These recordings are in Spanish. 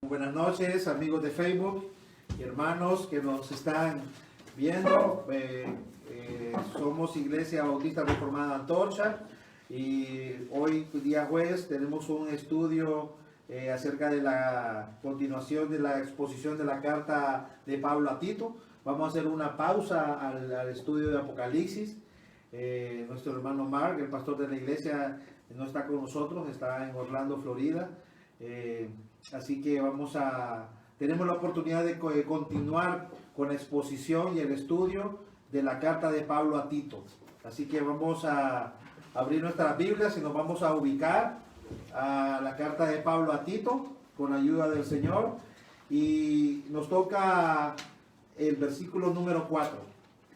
Buenas noches, amigos de Facebook y hermanos que nos están viendo. Somos Iglesia Bautista Reformada Antorcha y hoy, día jueves, tenemos un estudio acerca de la continuación de la exposición de la carta de Pablo a Tito. Vamos a hacer una pausa al estudio de Apocalipsis. Nuestro hermano Mark, el pastor de la iglesia, no está con nosotros, está en Orlando, Florida. Así que tenemos la oportunidad de continuar con la exposición y el estudio de la carta de Pablo a Tito. Así que vamos a abrir nuestras Biblias y nos vamos a ubicar a la carta de Pablo a Tito con la ayuda del Señor. Y nos toca el versículo número 4,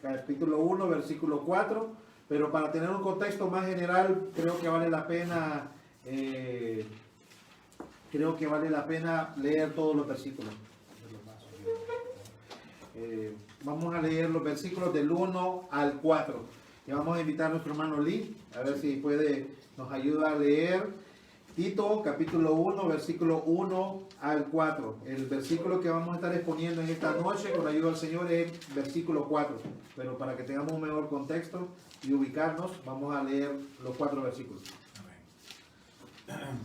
capítulo 1, versículo 4. Pero para tener un contexto más general, creo que vale la pena leer todos los versículos. Vamos a leer los versículos del 1 al 4. Y vamos a invitar a nuestro hermano Lee, a ver si nos ayuda a leer Tito, capítulo 1, versículo 1 al 4. El versículo que vamos a estar exponiendo en esta noche, con la ayuda del Señor, es versículo 4. Pero para que tengamos un mejor contexto y ubicarnos, vamos a leer los 4 versículos.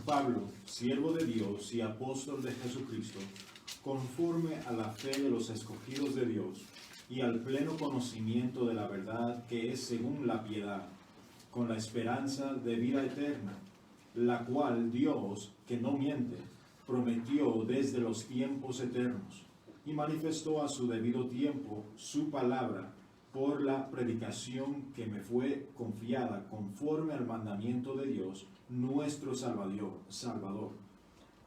Pablo, siervo de Dios y apóstol de Jesucristo, conforme a la fe de los escogidos de Dios y al pleno conocimiento de la verdad que es según la piedad, con la esperanza de vida eterna, la cual Dios, que no miente, prometió desde los tiempos eternos y manifestó a su debido tiempo su palabra por la predicación que me fue confiada conforme al mandamiento de Dios, nuestro Salvador.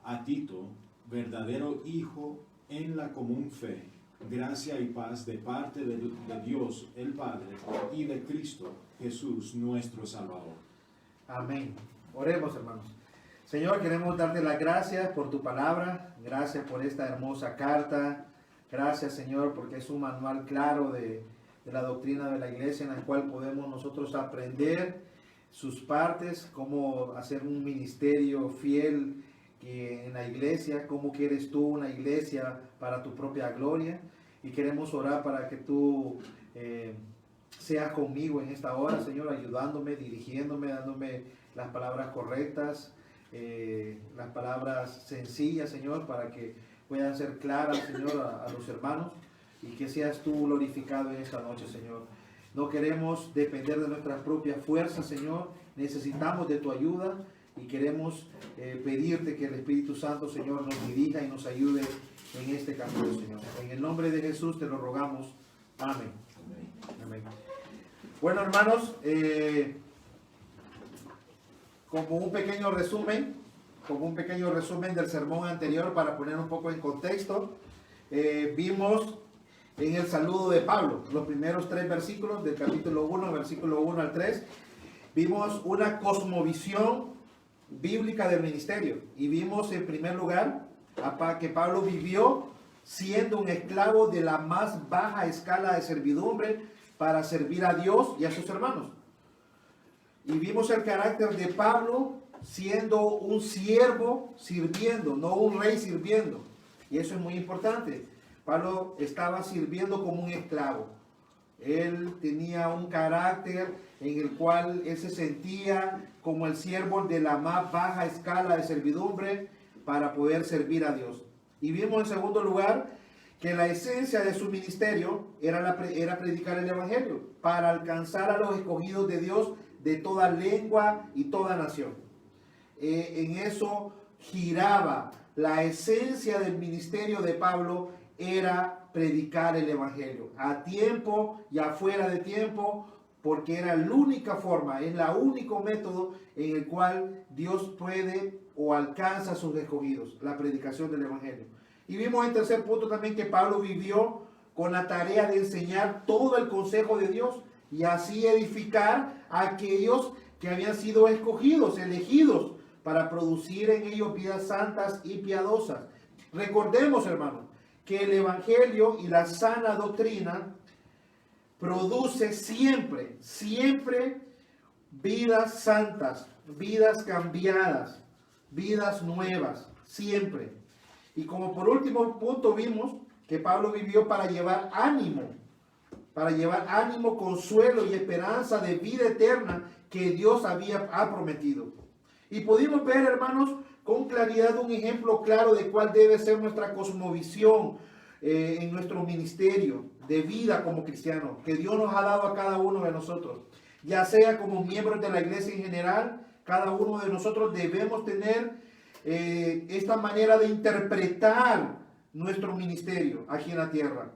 A Tito, verdadero hijo en la común fe, gracia y paz de parte de Dios el Padre y de Cristo Jesús, nuestro Salvador. Amén. Oremos, hermanos. Señor, queremos darte las gracias por tu palabra, gracias por esta hermosa carta, gracias, Señor, porque es un manual claro de la doctrina de la iglesia en la cual podemos nosotros aprender sus partes, cómo hacer un ministerio fiel en la iglesia, cómo quieres tú una iglesia para tu propia gloria. Y queremos orar para que tú seas conmigo en esta hora, Señor, ayudándome, dirigiéndome, dándome las palabras correctas, las palabras sencillas, Señor, para que puedan ser claras, Señor, a los hermanos, y que seas tú glorificado en esta noche, Señor. No queremos depender de nuestras propias fuerzas, Señor. Necesitamos de tu ayuda y queremos pedirte que el Espíritu Santo, Señor, nos dirija y nos ayude en este camino, Señor. En el nombre de Jesús te lo rogamos. Amén. Amén. Bueno, hermanos, como un pequeño resumen del sermón anterior para poner un poco en contexto, vimos en el saludo de Pablo, los primeros 3 versículos del capítulo 1, versículo 1 al 3, vimos una cosmovisión bíblica del ministerio y vimos en primer lugar que Pablo vivió siendo un esclavo de la más baja escala de servidumbre para servir a Dios y a sus hermanos. Y vimos el carácter de Pablo siendo un siervo sirviendo, no un rey sirviendo. Y eso es muy importante. Pablo estaba sirviendo como un esclavo. Él tenía un carácter en el cual él se sentía como el siervo de la más baja escala de servidumbre para poder servir a Dios. Y vimos en segundo lugar que la esencia de su ministerio era predicar el evangelio para alcanzar a los escogidos de Dios de toda lengua y toda nación. En eso giraba la esencia del ministerio de Pablo, era predicar el evangelio a tiempo y afuera de tiempo, porque era la única forma, es el único método en el cual Dios puede o alcanza a sus escogidos, la predicación del evangelio. Y vimos en tercer punto también que Pablo vivió con la tarea de enseñar todo el consejo de Dios y así edificar a aquellos que habían sido escogidos, elegidos, para producir en ellos vidas santas y piadosas. Recordemos, hermanos, que el evangelio y la sana doctrina produce siempre vidas santas, vidas cambiadas, vidas nuevas, siempre. Y como por último punto vimos que Pablo vivió para llevar ánimo, consuelo y esperanza de vida eterna que Dios ha prometido. Y pudimos ver, hermanos, con claridad un ejemplo claro de cuál debe ser nuestra cosmovisión en nuestro ministerio de vida como cristianos, que Dios nos ha dado a cada uno de nosotros. Ya sea como miembros de la iglesia en general, cada uno de nosotros debemos tener esta manera de interpretar nuestro ministerio aquí en la tierra.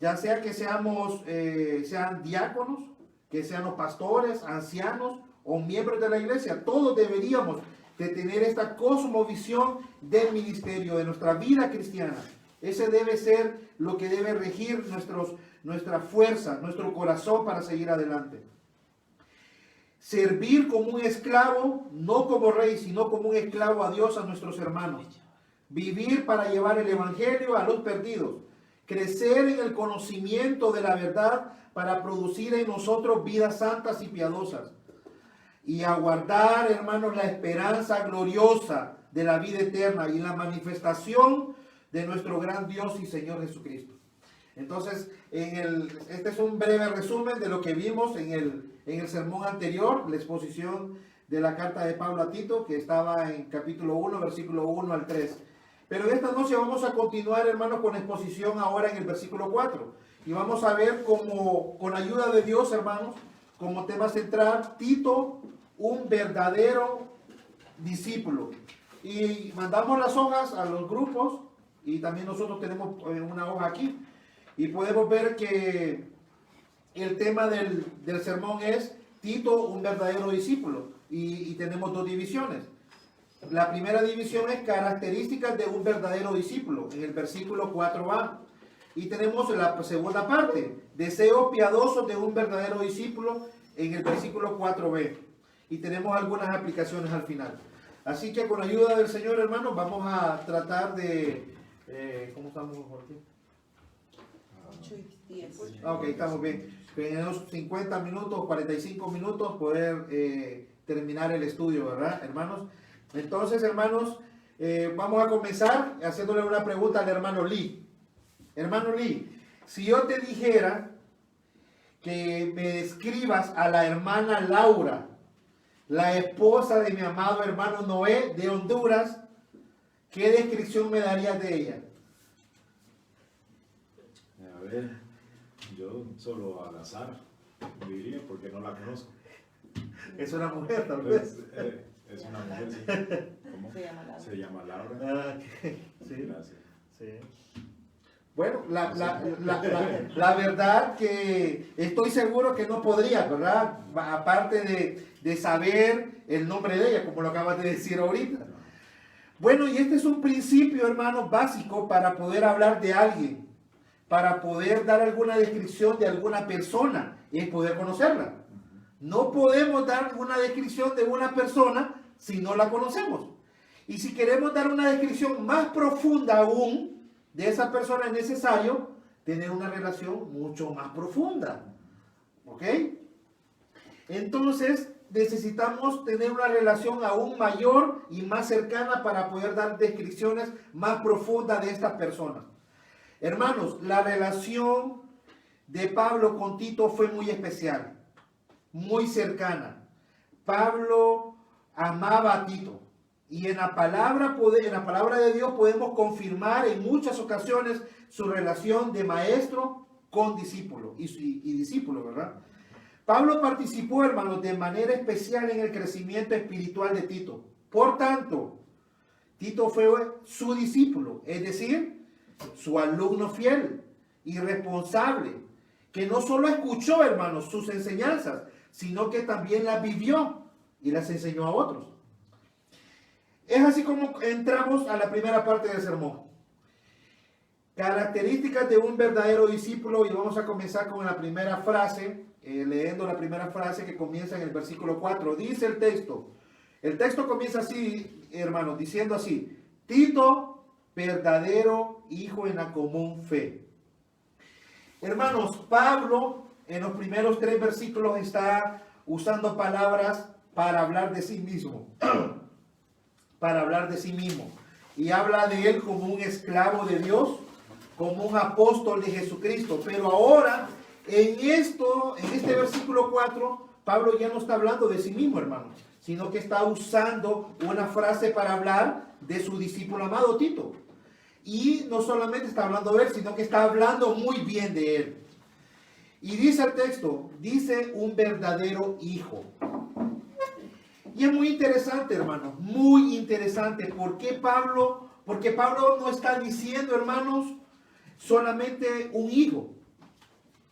Ya sea que sean diáconos, que sean los pastores, ancianos o miembros de la iglesia, todos deberíamos de tener esta cosmovisión del ministerio, de nuestra vida cristiana. Ese debe ser lo que debe regir nuestra fuerza, nuestro corazón para seguir adelante. Servir como un esclavo, no como rey, sino como un esclavo a Dios, a nuestros hermanos. Vivir para llevar el evangelio a los perdidos. Crecer en el conocimiento de la verdad para producir en nosotros vidas santas y piadosas. Y aguardar, hermanos, la esperanza gloriosa de la vida eterna y la manifestación de nuestro gran Dios y Señor Jesucristo. Entonces, este es un breve resumen de lo que vimos en el sermón anterior, la exposición de la carta de Pablo a Tito, que estaba en capítulo 1, versículo 1 al 3. Pero esta noche vamos a continuar, hermanos, con la exposición ahora en el versículo 4. Y vamos a ver cómo, con ayuda de Dios, hermanos, como tema central, Tito, un verdadero discípulo. Y mandamos las hojas a los grupos, y también nosotros tenemos una hoja aquí. Y podemos ver que el tema del sermón es Tito, un verdadero discípulo. Y tenemos dos divisiones. La primera división es características de un verdadero discípulo, en el versículo 4a. Y tenemos la segunda parte, deseos piadosos de un verdadero discípulo, en el versículo 4b. Y tenemos algunas aplicaciones al final. Así que con la ayuda del Señor, hermanos, vamos a tratar de... ¿cómo estamos por aquí? 8 y 10. Ok, estamos bien. En unos 50 minutos, 45 minutos, poder terminar el estudio, ¿verdad, hermanos? Entonces, hermanos, vamos a comenzar haciéndole una pregunta al hermano Lee. Hermano Lee, si yo te dijera que me describas a la hermana Laura, la esposa de mi amado hermano Noé de Honduras, ¿qué descripción me darías de ella? A ver, yo solo al azar diría porque no la conozco. Es una mujer, tal vez. Es una mujer, sí. ¿Cómo? Se llama Laura. Ah, sí. Gracias. Sí. Bueno, la verdad que estoy seguro que no podría, ¿verdad? Aparte de saber el nombre de ella, como lo acabas de decir ahorita. Bueno, y este es un principio, hermanos, básico para poder hablar de alguien, para poder dar alguna descripción de alguna persona, es poder conocerla. No podemos dar una descripción de una persona si no la conocemos. Y si queremos dar una descripción más profunda aún de esa persona, es necesario tener una relación mucho más profunda. ¿Ok? Entonces, necesitamos tener una relación aún mayor y más cercana para poder dar descripciones más profundas de estas personas. Hermanos, la relación de Pablo con Tito fue muy especial, muy cercana. Pablo amaba a Tito. Y en la palabra de Dios podemos confirmar en muchas ocasiones su relación de maestro con discípulo y discípulo, ¿verdad? Pablo participó, hermanos, de manera especial en el crecimiento espiritual de Tito. Por tanto, Tito fue su discípulo, es decir, su alumno fiel y responsable, que no solo escuchó, hermanos, sus enseñanzas, sino que también las vivió y las enseñó a otros. Es así como entramos a la primera parte del sermón. Características de un verdadero discípulo, y vamos a comenzar con la primera frase, leyendo la primera frase que comienza en el versículo 4. Dice el texto comienza así, hermanos, diciendo así: Tito, verdadero hijo en la común fe. Hermanos, Pablo en los primeros 3 versículos está usando palabras para hablar de sí mismo. Para hablar de sí mismo. y habla de él como un esclavo de Dios, como un apóstol de Jesucristo. Pero ahora, en este versículo 4, Pablo ya no está hablando de sí mismo, hermanos, sino que está usando una frase para hablar de su discípulo amado Tito. Y no solamente está hablando de él, sino que está hablando muy bien de él. Y dice el texto, dice un verdadero hijo. Y es muy interesante, hermanos, muy interesante. Porque Pablo no está diciendo, hermanos, solamente un hijo,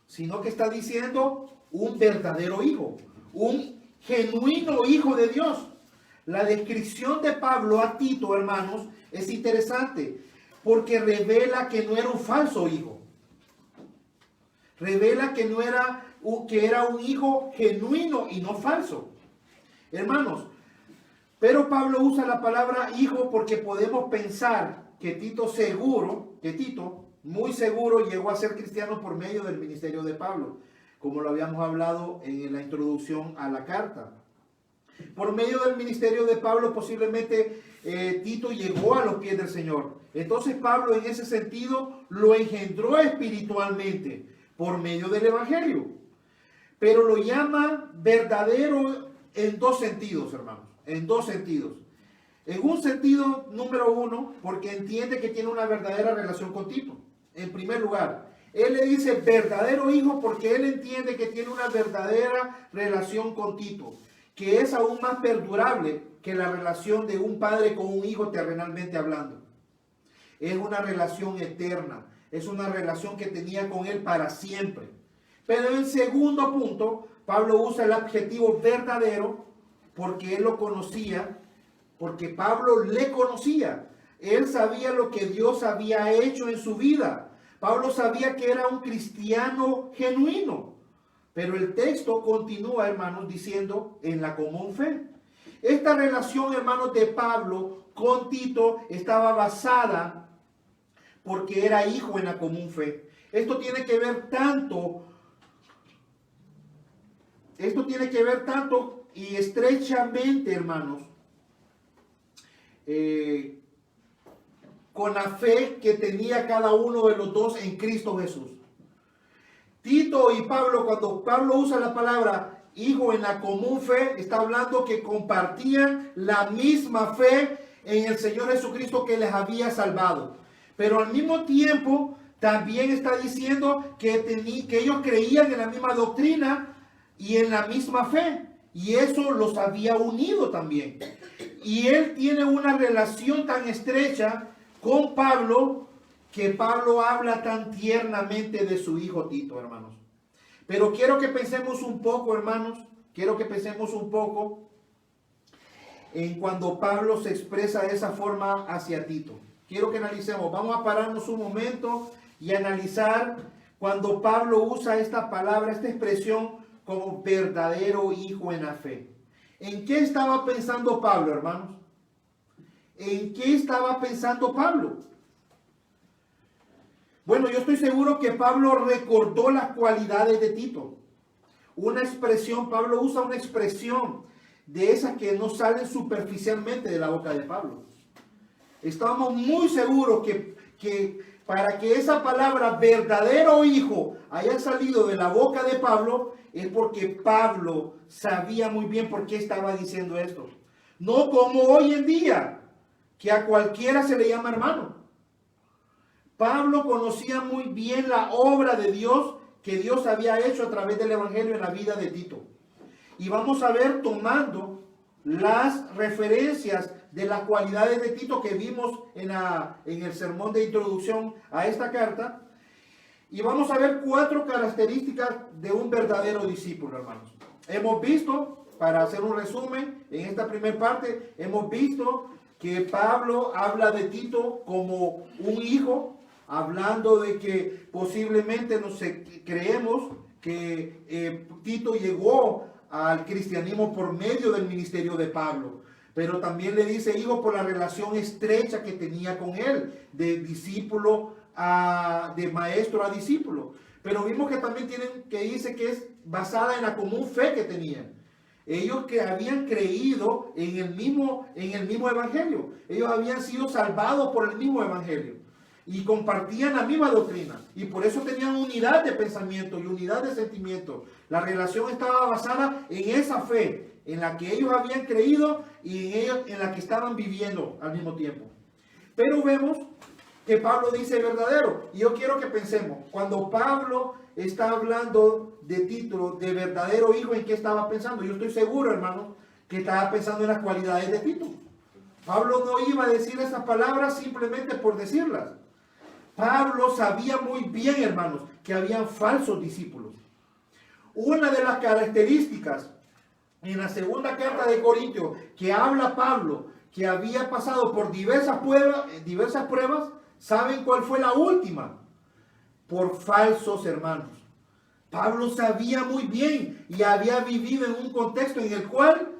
sino que está diciendo un verdadero hijo, un genuino hijo de Dios. La descripción de Pablo a Tito, hermanos, es interesante, porque revela que no era un falso hijo. Revela que era un hijo genuino y no falso. Hermanos, pero Pablo usa la palabra hijo porque podemos pensar que Tito muy seguro llegó a ser cristiano por medio del ministerio de Pablo, como lo habíamos hablado en la introducción a la carta. Por medio del ministerio de Pablo posiblemente Tito llegó a los pies del Señor. Entonces Pablo en ese sentido lo engendró espiritualmente por medio del Evangelio. Pero lo llama verdadero en dos sentidos, hermanos. En dos sentidos. En un sentido, número uno, porque entiende que tiene una verdadera relación con Tito. En primer lugar, él le dice verdadero hijo porque él entiende que tiene una verdadera relación con Tito, que es aún más perdurable que la relación de un padre con un hijo terrenalmente hablando. Es una relación eterna, es una relación que tenía con él para siempre. Pero en segundo punto, Pablo usa el adjetivo verdadero porque él lo conocía, porque Pablo le conocía. Él sabía lo que Dios había hecho en su vida. Pablo sabía que era un cristiano genuino. Pero el texto continúa, hermanos, diciendo en la común fe. Esta relación, hermanos, de Pablo con Tito estaba basada porque era hijo en la común fe. Esto tiene que ver tanto y estrechamente, hermanos, con la fe que tenía cada uno de los dos en Cristo Jesús. Tito y Pablo, cuando Pablo usa la palabra hijo en la común fe, está hablando que compartían la misma fe en el Señor Jesucristo que les había salvado. Pero al mismo tiempo también está diciendo que ellos creían en la misma doctrina y en la misma fe. Y eso los había unido también. Y él tiene una relación tan estrecha con Pablo que Pablo habla tan tiernamente de su hijo Tito, hermanos. Pero quiero que pensemos un poco, hermanos, en cuando Pablo se expresa de esa forma hacia Tito. Quiero que analicemos, vamos a pararnos un momento y analizar cuando Pablo usa esta palabra, esta expresión como verdadero hijo en la fe. ¿En qué estaba pensando Pablo, hermanos? ¿En qué estaba pensando Pablo? Bueno, yo estoy seguro que Pablo recordó las cualidades de Tito. Pablo usa una expresión de esas que no salen superficialmente de la boca de Pablo. Estamos muy seguros que para que esa palabra verdadero hijo haya salido de la boca de Pablo, es porque Pablo sabía muy bien por qué estaba diciendo esto. No como hoy en día, que a cualquiera se le llama hermano. Pablo conocía muy bien la obra de Dios que Dios había hecho a través del Evangelio en la vida de Tito. Y vamos a ver, tomando las referencias de las cualidades de Tito que vimos en el sermón de introducción a esta carta. Y vamos a ver 4 características de un verdadero discípulo, hermanos. Hemos visto, para hacer un resumen, en esta primera parte, hemos visto que Pablo habla de Tito como un hijo, hablando de que posiblemente creemos que Tito llegó al cristianismo por medio del ministerio de Pablo. Pero también le dice hijo por la relación estrecha que tenía con él, de discípulo de maestro a discípulo. Pero vimos que también dice que es basada en la común fe que tenían. Ellos que habían creído en el mismo evangelio. Ellos habían sido salvados por el mismo evangelio. Y compartían la misma doctrina. Y por eso tenían unidad de pensamiento y unidad de sentimiento. La relación estaba basada en esa fe, en la que ellos habían creído y en la que estaban viviendo al mismo tiempo. Pero vemos que Pablo dice verdadero. Y yo quiero que pensemos, cuando Pablo está hablando de Tito, de verdadero hijo, ¿en qué estaba pensando? Yo estoy seguro, hermano, que estaba pensando en las cualidades de Tito. Pablo no iba a decir esas palabras simplemente por decirlas. Pablo sabía muy bien, hermanos, que habían falsos discípulos. Una de las características en la segunda carta de Corintios que habla Pablo, que había pasado por diversas pruebas, ¿saben cuál fue la última? Por falsos hermanos. Pablo sabía muy bien y había vivido en un contexto en el cual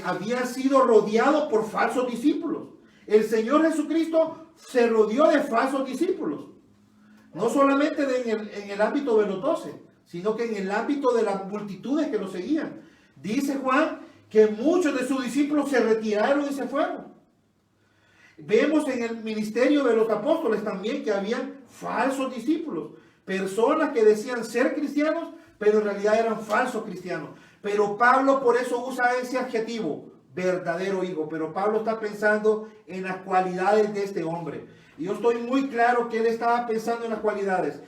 había sido rodeado por falsos discípulos. El Señor Jesucristo se rodeó de falsos discípulos. No solamente en el ámbito de los 12, sino que en el ámbito de las multitudes que lo seguían. Dice Juan que muchos de sus discípulos se retiraron y se fueron. Vemos en el ministerio de los apóstoles también que habían falsos discípulos. Personas que decían ser cristianos, pero en realidad eran falsos cristianos. Pero Pablo por eso usa ese adjetivo, verdadero hijo. Pero Pablo está pensando en las cualidades de este hombre. Y yo estoy muy claro que él estaba pensando en las cualidades.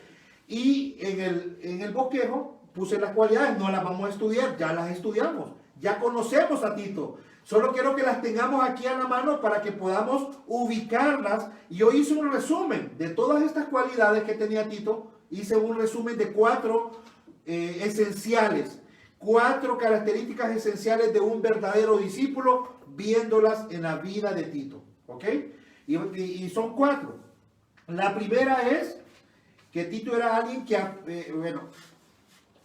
Y en el bosquejo puse las cualidades, no las vamos a estudiar, ya las estudiamos. Ya conocemos a Tito. Solo quiero que las tengamos aquí a la mano para que podamos ubicarlas. Y yo hice un resumen de todas estas cualidades que tenía Tito. Hice un resumen de 4 esenciales. 4 características esenciales de un verdadero discípulo, viéndolas en la vida de Tito. ¿Ok? Y son 4. La primera es que Tito era alguien que,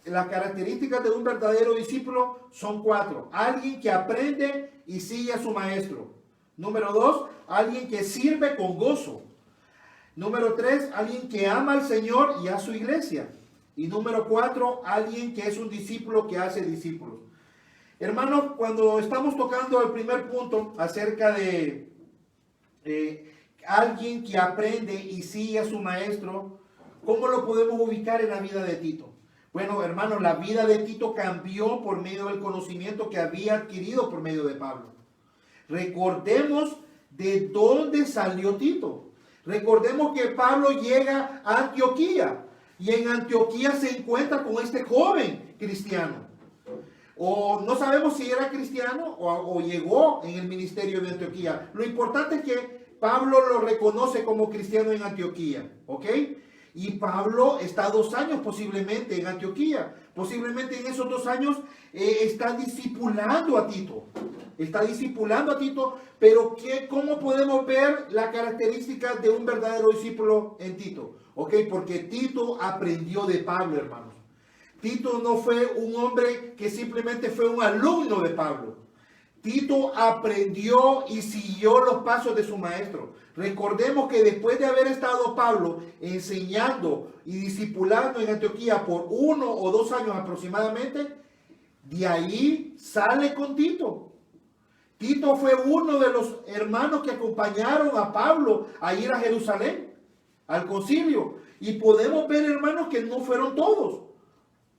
las características de un verdadero discípulo son 4. Alguien que aprende y sigue a su maestro. Número 2, alguien que sirve con gozo. Número 3, alguien que ama al Señor y a su iglesia. Y número 4, alguien que es un discípulo que hace discípulos. Hermanos, cuando estamos tocando el primer punto acerca de alguien que aprende y sigue a su maestro, ¿cómo lo podemos ubicar en la vida de Tito? Bueno, hermanos, la vida de Tito cambió por medio del conocimiento que había adquirido por medio de Pablo. Recordemos de dónde salió Tito. Recordemos que Pablo llega a Antioquía y en Antioquía se encuentra con este joven cristiano. O no sabemos si era cristiano o llegó en el ministerio de Antioquía. Lo importante es que Pablo lo reconoce como cristiano en Antioquía, ¿ok? Y Pablo está 2 años posiblemente en Antioquía. Posiblemente en esos 2 años está discipulando a Tito. Está discipulando a Tito, pero ¿cómo podemos ver las características de un verdadero discípulo en Tito? ¿Ok? Porque Tito aprendió de Pablo, hermanos. Tito no fue un hombre que simplemente fue un alumno de Pablo. Tito aprendió y siguió los pasos de su maestro. Recordemos que después de haber estado Pablo enseñando y discipulando en Antioquía por 1 o 2 años aproximadamente, de ahí sale con Tito. Tito fue uno de los hermanos que acompañaron a Pablo a ir a Jerusalén, al concilio. Y podemos ver, hermanos, que no fueron todos.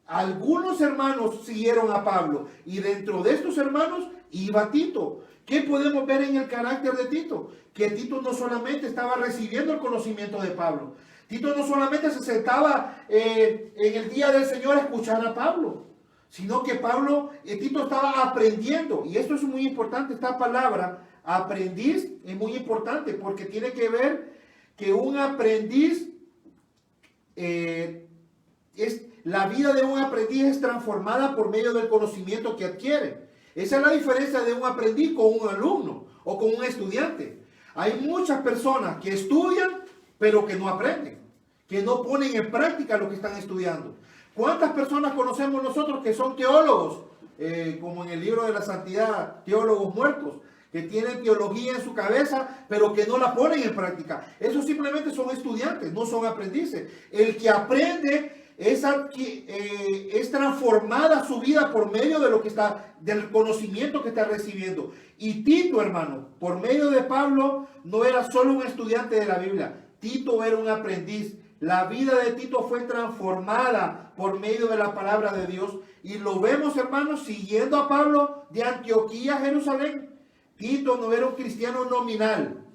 Algunos hermanos siguieron a Pablo y dentro de estos hermanos iba Tito. ¿Qué podemos ver en el carácter de Tito? Que Tito no solamente estaba recibiendo el conocimiento de Pablo. Tito no solamente se sentaba en el día del Señor a escuchar a Pablo, sino que Tito estaba aprendiendo. Y esto es muy importante, esta palabra, aprendiz, es muy importante porque tiene que ver que un aprendiz, la vida de un aprendiz es transformada por medio del conocimiento que adquiere. Esa es la diferencia de un aprendiz con un alumno o con un estudiante. Hay muchas personas que estudian, pero que no aprenden, que no ponen en práctica lo que están estudiando. ¿Cuántas personas conocemos nosotros que son teólogos, como en el libro de la santidad, teólogos muertos, que tienen teología en su cabeza, pero que no la ponen en práctica? Esos simplemente son estudiantes, no son aprendices. El que aprende es transformada su vida por medio de lo que está, del conocimiento que está recibiendo. Y Tito, hermano, por medio de Pablo, no era solo un estudiante de la Biblia. Tito era un aprendiz. La vida de Tito fue transformada por medio de la palabra de Dios. Y lo vemos, hermanos, siguiendo a Pablo de Antioquía a Jerusalén. Tito no era un cristiano nominal.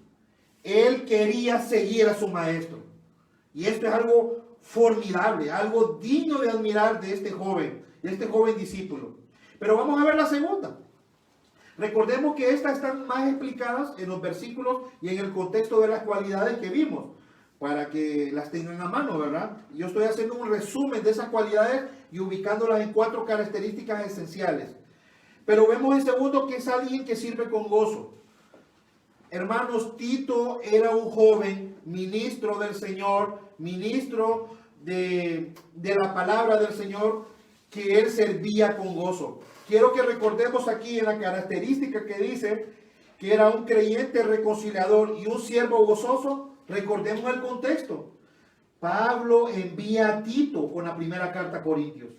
Él quería seguir a su maestro. Y esto es algo formidable, algo digno de admirar de este joven discípulo. Pero vamos a ver la segunda. Recordemos que estas están más explicadas en los versículos y en el contexto de las cualidades que vimos, para que las tengan a mano, ¿verdad? Yo estoy haciendo un resumen de esas cualidades y ubicándolas en 4 características esenciales. Pero vemos en segundo que es alguien que sirve con gozo. Hermanos, Tito era un joven ministro del Señor, ministro de la palabra del Señor, que él servía con gozo. Quiero que recordemos aquí en la característica que dice que era un creyente reconciliador y un siervo gozoso. Recordemos el contexto. Pablo envía a Tito con la primera carta a Corintios,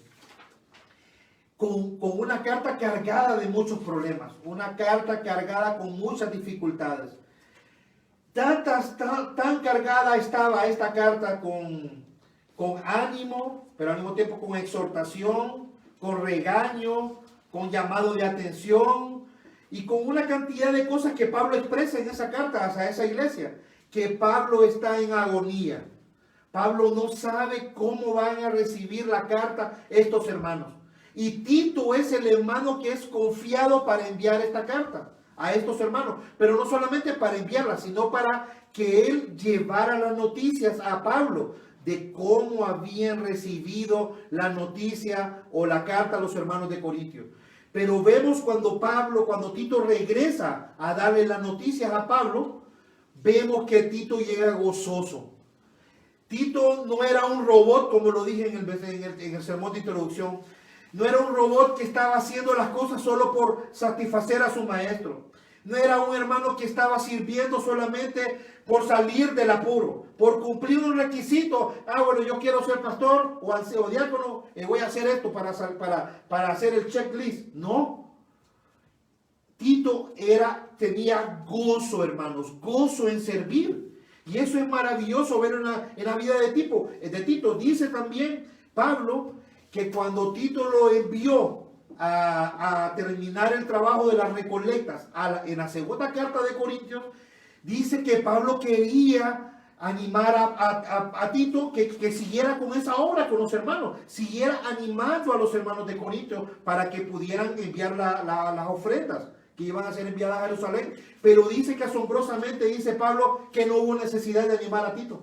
con una carta cargada de muchos problemas, una carta cargada con muchas dificultades. Tan cargada estaba esta carta con ánimo, pero al mismo tiempo con exhortación, con regaño, con llamado de atención y con una cantidad de cosas que Pablo expresa en esa carta hacia esa iglesia, que Pablo está en agonía. Pablo no sabe cómo van a recibir la carta estos hermanos. Y Tito es el hermano que es confiado para enviar esta carta a estos hermanos, pero no solamente para enviarla, sino para que él llevara las noticias a Pablo de cómo habían recibido la noticia o la carta a los hermanos de Corintios. Pero vemos cuando Tito regresa a darle las noticias a Pablo, vemos que Tito llega gozoso. Tito no era un robot, como lo dije en el sermón de introducción. No era un robot que estaba haciendo las cosas solo por satisfacer a su maestro. No era un hermano que estaba sirviendo solamente por salir del apuro, por cumplir un requisito. Bueno, yo quiero ser pastor o diácono, voy a hacer esto para hacer el checklist. No. Tito tenía gozo, hermanos, gozo en servir. Y eso es maravilloso ver en la vida de Tito. Dice también Pablo que cuando Tito lo envió a terminar el trabajo de las recolectas en la segunda carta de Corintios, dice que Pablo quería animar a Tito que siguiera con esa obra con los hermanos, siguiera animando a los hermanos de Corintios para que pudieran enviar las ofrendas que iban a ser enviadas a Jerusalén. Pero dice que asombrosamente, dice Pablo, que no hubo necesidad de animar a Tito,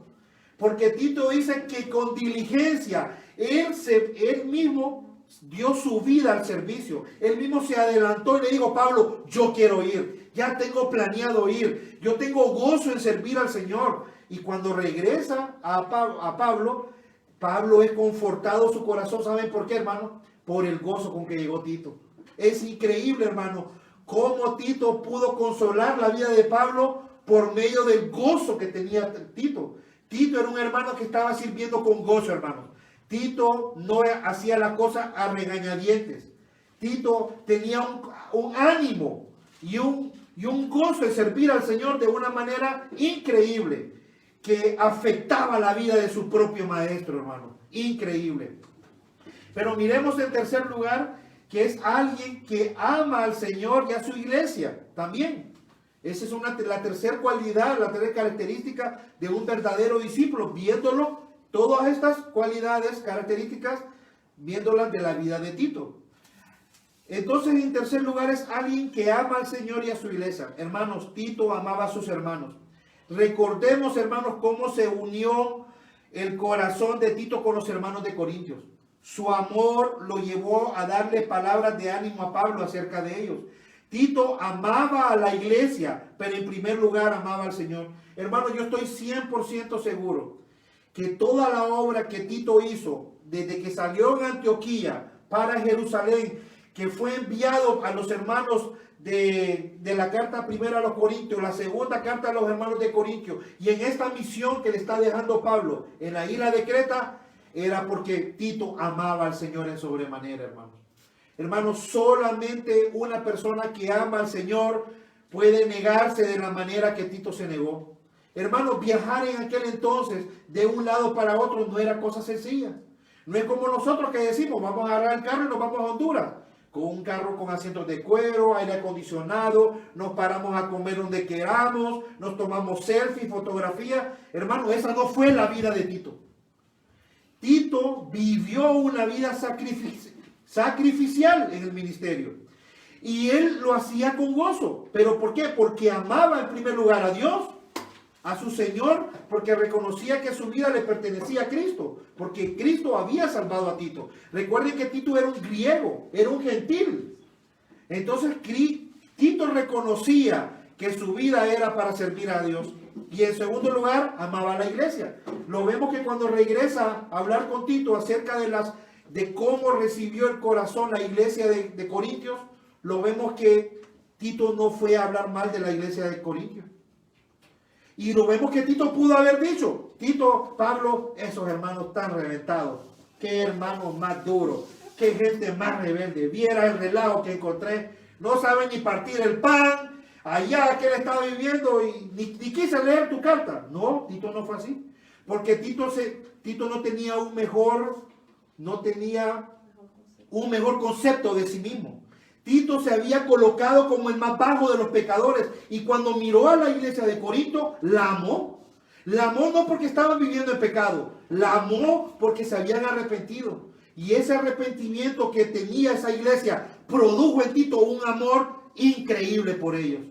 porque Tito dice que con diligencia él mismo dio su vida al servicio. Él mismo se adelantó y le dijo: Pablo, yo quiero ir, ya tengo planeado ir, yo tengo gozo en servir al Señor. Y cuando regresa a Pablo es confortado su corazón. ¿Saben por qué, hermano? Por el gozo con que llegó Tito. Es increíble, hermano, cómo Tito pudo consolar la vida de Pablo por medio del gozo que tenía Tito. Tito era un hermano que estaba sirviendo con gozo, hermano. Tito no hacía la cosa a regañadientes. Tito tenía un ánimo y un gozo de servir al Señor de una manera increíble, que afectaba la vida de su propio maestro, hermano. Increíble. Pero miremos en tercer lugar que es alguien que ama al Señor y a su iglesia también. Esa es la tercera cualidad, la tercera característica de un verdadero discípulo, viéndolo, todas estas cualidades, características, viéndolas de la vida de Tito. Entonces, en tercer lugar, es alguien que ama al Señor y a su iglesia. Hermanos, Tito amaba a sus hermanos. Recordemos, hermanos, cómo se unió el corazón de Tito con los hermanos de Corintios. Su amor lo llevó a darle palabras de ánimo a Pablo acerca de ellos. Tito amaba a la iglesia, pero en primer lugar amaba al Señor. Hermano, yo estoy 100% seguro que toda la obra que Tito hizo, desde que salió en Antioquía para Jerusalén, que fue enviado a los hermanos de la carta primera a los Corintios, la segunda carta a los hermanos de Corintios, y en esta misión que le está dejando Pablo en la isla de Creta, era porque Tito amaba al Señor en sobremanera, hermanos. Hermanos, solamente una persona que ama al Señor puede negarse de la manera que Tito se negó. Hermanos, viajar en aquel entonces de un lado para otro no era cosa sencilla. No es como nosotros que decimos, vamos a agarrar el carro y nos vamos a Honduras. Con un carro con asientos de cuero, aire acondicionado, nos paramos a comer donde queramos, nos tomamos selfie, fotografía. Hermano, esa no fue la vida de Tito. Tito vivió una vida sacrificial en el ministerio. Y él lo hacía con gozo. ¿Pero por qué? Porque amaba en primer lugar a Dios, a su Señor, porque reconocía que su vida le pertenecía a Cristo, porque Cristo había salvado a Tito. Recuerden que Tito era un griego, era un gentil. Entonces Tito reconocía que su vida era para servir a Dios. Y en segundo lugar, amaba a la iglesia. Lo vemos que cuando regresa a hablar con Tito acerca de cómo recibió el corazón la iglesia de Corintios, lo vemos que Tito no fue a hablar mal de la iglesia de Corintios. Y lo vemos que Tito pudo haber dicho, Tito, Pablo, esos hermanos tan reventados, qué hermanos más duros, qué gente más rebelde, viera el relajo que encontré, no saben ni partir el pan, allá que él estaba viviendo y ni quise leer tu carta. No, Tito no fue así, porque Tito no tenía un mejor concepto de sí mismo. Tito se había colocado como el más bajo de los pecadores y cuando miró a la iglesia de Corinto, la amó. La amó no porque estaban viviendo en pecado, la amó porque se habían arrepentido. Y ese arrepentimiento que tenía esa iglesia produjo en Tito un amor increíble por ellos.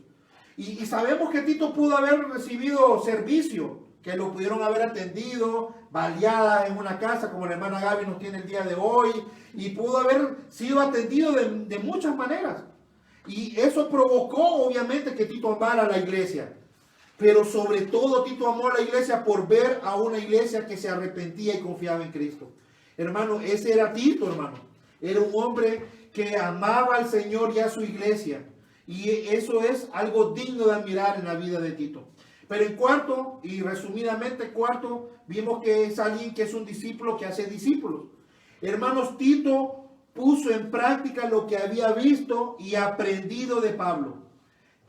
Y sabemos que Tito pudo haber recibido servicio, que lo pudieron haber atendido, baleada en una casa como la hermana Gaby nos tiene el día de hoy, y pudo haber sido atendido de muchas maneras. Y eso provocó obviamente que Tito amara a la iglesia. Pero sobre todo Tito amó a la iglesia por ver a una iglesia que se arrepentía y confiaba en Cristo. Hermano, ese era Tito, hermano. Era un hombre que amaba al Señor y a su iglesia. Y eso es algo digno de admirar en la vida de Tito. Pero en cuarto, y resumidamente cuarto, vimos que es alguien que es un discípulo que hace discípulos. Hermanos, Tito puso en práctica lo que había visto y aprendido de Pablo.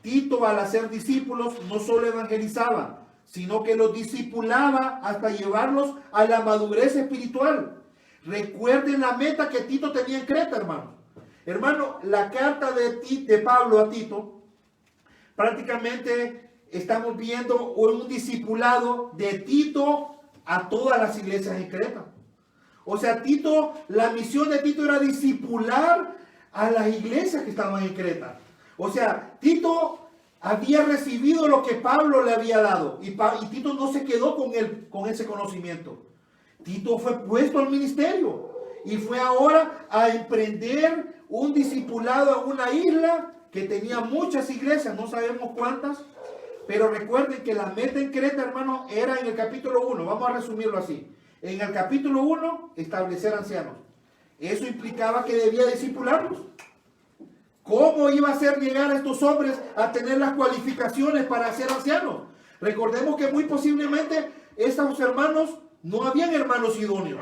Tito, al hacer discípulos, no solo evangelizaba, sino que los discipulaba hasta llevarlos a la madurez espiritual. Recuerden la meta que Tito tenía en Creta, hermano. Hermano, la carta de Pablo a Tito, prácticamente estamos viendo un discipulado de Tito a todas las iglesias en Creta. O sea, Tito, la misión de Tito era discipular a las iglesias que estaban en Creta. O sea, Tito había recibido lo que Pablo le había dado y Tito no se quedó con ese conocimiento. Tito fue puesto al ministerio y fue ahora a emprender un discipulado en una isla que tenía muchas iglesias, no sabemos cuántas, pero recuerden que la meta en Creta, hermanos, era en el capítulo 1, vamos a resumirlo así. En el capítulo 1, establecer ancianos. Eso implicaba que debía discipularlos. ¿Cómo iba a hacer llegar a estos hombres a tener las cualificaciones para ser ancianos? Recordemos que muy posiblemente esos hermanos no habían hermanos idóneos.